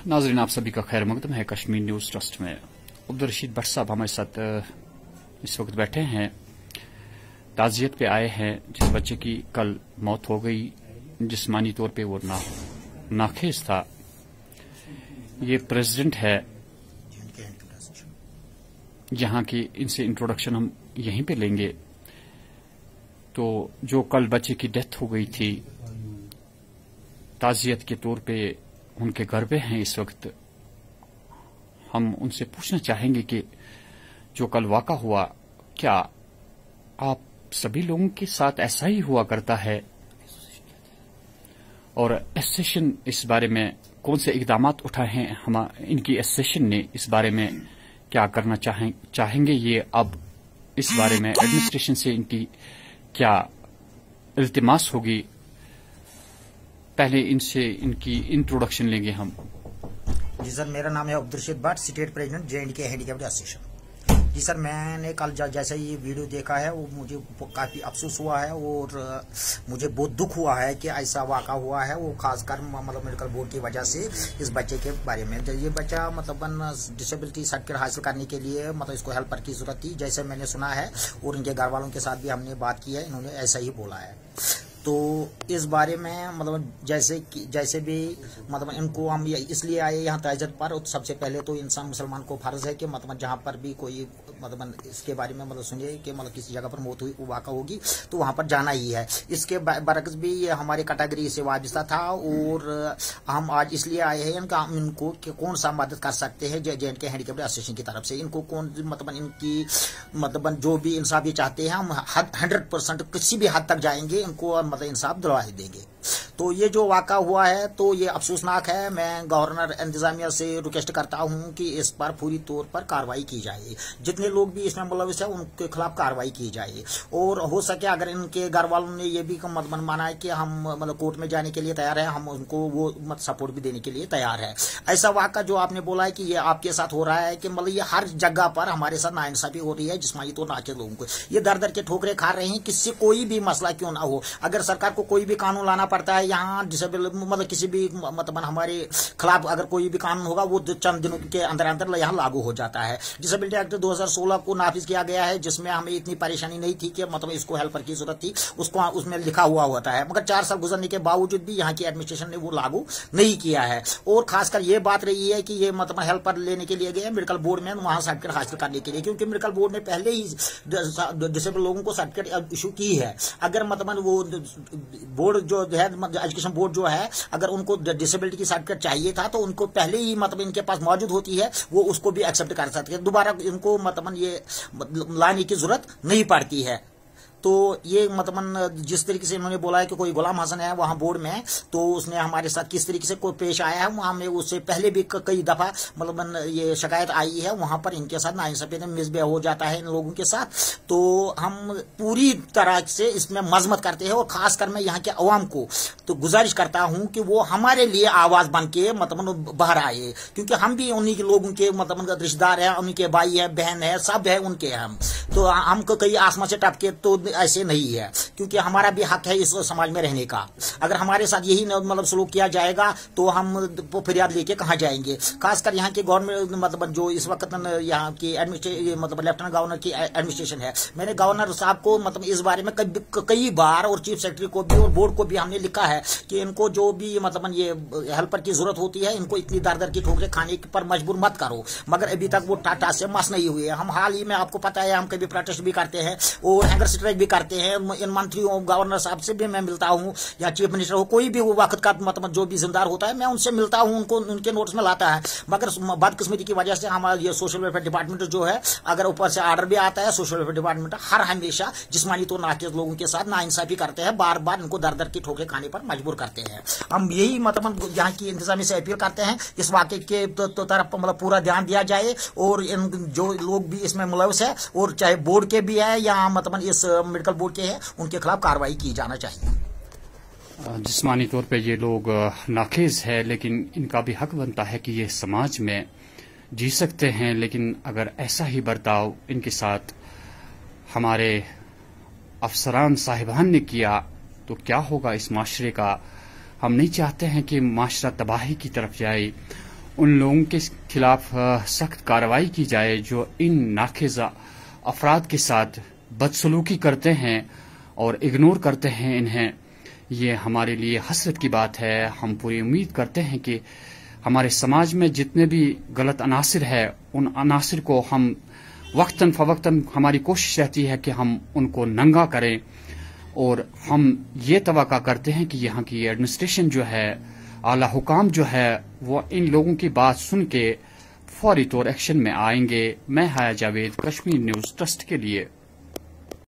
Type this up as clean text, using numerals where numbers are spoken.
नाज़रीन, आप सभी का खैर मकदम है कश्मीर न्यूज ट्रस्ट में। अब्दुल रशीद भट्ट साहब हमारे साथ इस वक्त बैठे हैं, ताज़ियत पे आए हैं जिस बच्चे की कल मौत हो गई। जिस्मानी तौर पे वो नाखेज था। ये प्रेसिडेंट है यहाँ की, इनसे इंट्रोडक्शन हम यहीं पे लेंगे। तो जो कल बच्चे की डेथ हो गई थी, ताज़ियत के तौर पे उनके घर पे हैं इस वक्त। हम उनसे पूछना चाहेंगे कि जो कल वाक़ा हुआ, क्या आप सभी लोगों के साथ ऐसा ही हुआ करता है, और एसोसिएशन इस बारे में कौन से इकदाम उठाए हैं, हम इनकी एसोसिएशन ने इस बारे में क्या करना चाहेंगे। ये अब इस बारे में एडमिनिस्ट्रेशन से इनकी क्या इल्तिमास होगी। पहले इनसे इनकी इंट्रोडक्शन लेंगे हम। जी सर, मेरा नाम है Abdul Rashid Bhat, state president J&K handicapped association. जी सर, मैंने कल जैसे ये वीडियो देखा है वो मुझे काफी अफसोस हुआ है और मुझे बहुत दुख हुआ है कि ऐसा वाक़ा हुआ है, वो खासकर मतलब मेडिकल बोर्ड की वजह से इस बच्चे के बारे में। ये बच्चा मतलब डिसेबिलिटी सर्टिफिकेट हासिल करने के लिए मतलब इसको हेल्पर की जरूरत थी, जैसे मैंने सुना है, और इनके घर वालों के साथ भी हमने बात की है, इन्होंने ऐसा ही बोला है। तो इस बारे में मतलब जैसे भी मतलब इनको हम इसलिए आए यहाँ ताज़ियत पर। तो सबसे पहले तो इंसान मुसलमान को फर्ज है कि मतलब जहाँ पर भी कोई मतलब इसके बारे में मतलब सुनिए कि मतलब किसी जगह पर मौत हुई वाक़ा होगी तो वहाँ पर जाना ही है। इसके बरक्स भी ये हमारी कैटेगरी से वाबस्ता था और हम आज इसलिए आए हैं इनका हम इनको कि कौन सा मदद कर सकते हैं J&K हैंडीकैप्ड एसोसिएशन की तरफ से। इनको कौन मतलब इनकी मतलब जो भी इंसाफ ये चाहते हैं हम 100% किसी भी हद तक जाएंगे, इनको मतलब इंसाफ दिलवा देंगे। तो ये जो वाक़ा हुआ है तो ये अफसोसनाक है। मैं गवर्नर इंतजामिया से रिक्वेस्ट करता हूं कि इस पर पूरी तौर पर कार्रवाई की जाए, जितने लोग भी इसमें मुलविस है उनके खिलाफ कार्रवाई की जाए। और हो सके अगर इनके घर वालों ने ये भी मतलब माना है कि हम मतलब कोर्ट में जाने के लिए तैयार है, हम उनको वो मत सपोर्ट भी देने के लिए तैयार है। ऐसा वाक़ा जो आपने बोला है कि ये आपके साथ हो रहा है कि मतलब ये हर जगह पर हमारे साथ नाइंसाफी हो रही है, जिस्मानी तौर नाके लोगों को ये दर दर के ठोकरे खा रहे हैं, किससे कोई भी मसला क्यों ना हो। अगर सरकार को कोई भी कानून लाना पड़ता है यहाँ डिसेबल मतलब किसी भी मतलब हमारे खिलाफ अगर कोई भी कानून होगा वो चंद दिनों के अंदर अंदर यहाँ लागू हो जाता है। डिसेबिलिटी एक्ट 2016 को नाफिज किया गया है, जिसमें हमें इतनी परेशानी नहीं थी कि मतलब इसको हेल्पर की जरूरत थी, उसको उसमें लिखा हुआ होता है, मगर 4 साल गुजरने के बावजूद भी यहाँ की एडमिनिस्ट्रेशन ने वो लागू नहीं किया है। और खासकर ये बात रही है कि ये मतलब हेल्पर लेने के लिए गए मेडिकल बोर्ड में वहां सर्टिफिकेट हासिल करने के लिए, क्योंकि मेडिकल बोर्ड ने पहले ही डिसेबल लोगों को सर्टिफिकेट इशू की है। अगर मतलब वो बोर्ड जो है एजुकेशन बोर्ड जो है, अगर उनको डिसेबिलिटी की सर्टिफिकेट चाहिए था तो उनको पहले ही मतलब इनके पास मौजूद होती है, वो उसको भी एक्सेप्ट कर सकते हैं, दोबारा इनको मतलब ये लाने की जरूरत नहीं पड़ती है। तो ये मतलब जिस तरीके से इन्होंने बोला है कि कोई गुलाम हसन है वहां बोर्ड में, तो उसने हमारे साथ किस तरीके से कोई पेश आया है, वहां में उससे पहले भी कई दफा मतलब ये शिकायत आई है, वहां पर इनके साथ नाइंसाफी मिसबिहेव हो जाता है इन लोगों के साथ। तो हम पूरी तरह से इसमें मजम्मत करते हैं और खासकर मैं यहाँ के अवाम को तो गुजारिश करता हूँ कि वो हमारे लिए आवाज बन के मतलब बाहर आए, क्योंकि हम भी उन्हीं के लोगों के मतलब रिश्तेदार है, उन्हीं के भाई है, बहन है, सब है उनके। हम तो हमको कई आसमान से टपके तो ऐसे नहीं है, क्योंकि हमारा भी हक है इस समाज में रहने का। अगर हमारे साथ यही मतलब सलूक किया जाएगा तो हम फरियाद लेके कहाँ जाएंगे। खासकर यहाँ के गवर्नमेंट मतलब जो इस वक्त यहाँ की मतलब लेफ्टिनेंट गवर्नर की एडमिनिस्ट्रेशन है, मैंने गवर्नर साहब को मतलब इस बारे में कई बार और चीफ सेक्रेटरी को भी और बोर्ड को भी हमने लिखा है कि इनको जो भी मतलब ये हेल्पर की जरूरत होती है, इनको इतनी दर दर की ठोकरें खाने पर मजबूर मत करो। मगर अभी तक वो टाटा से मस नहीं हुए। हम हाल ही में आपको पता है हम कभी प्रोटेस्ट भी करते हैं और हैंगर स्ट्राइक भी करते हैं। इन मंत्रियों गवर्नर साहब से भी मैं मिलता हूं या चीफ मिनिस्टर हो, कोई भी वो वक्त का मतलब जो भी जिम्मेदार होता है मैं उनसे मिलता हूं, उनको उनके नोटिस में लाता है। मगर बदकिस्मती की वजह से हमारा ये सोशल वेलफेयर डिपार्टमेंट जो है, अगर ऊपर से ऑर्डर भी आता है, सोशल वेलफेयर डिपार्टमेंट हर हमेशा जिस्मानी तो नाकिस लोगों के साथ नाइंसाफी करते हैं, बार बार इनको दर दर की ठोकरें खाने पर मजबूर करते हैं। हम यही मतलब यहाँ की इंतजामिया से अपील करते हैं इस वाक़े के तरफ मतलब पूरा ध्यान दिया जाए और इन जो लोग भी इसमें मुलविस है और चाहे बोर्ड के भी है या मतलब इस मेडिकल बोर्ड के है, उनके खिलाफ कार्रवाई की जाना चाहिए। जिस्मानी तौर पे ये लोग नाखेज है, लेकिन इनका भी हक बनता है कि ये समाज में जी सकते हैं। लेकिन अगर ऐसा ही बर्ताव इनके साथ हमारे अफसरान साहिबान ने किया तो क्या होगा इस माशरे का। हम नहीं चाहते हैं कि माशरा तबाही की तरफ जाए उन लोगों के खिलाफ सख्त कार्रवाई की जाए जो इन नाखेजा अफराद के साथ बदसलूकी करते हैं और इग्नोर करते हैं इन्हें। ये हमारे लिए हसरत की बात है। हम पूरी उम्मीद करते हैं कि हमारे समाज में जितने भी गलत अनासिर है उन अनासिर को हम वक्तन फवक्तन हमारी कोशिश रहती है कि हम उनको नंगा करें, और हम ये तवक्का करते हैं कि यहाँ की एडमिनिस्ट्रेशन जो है, आला हुकाम जो है, वो इन लोगों की बात सुन के फौरी तौर एक्शन में आएंगे। मैं हाया जावेद, कश्मीर न्यूज ट्रस्ट के लिए।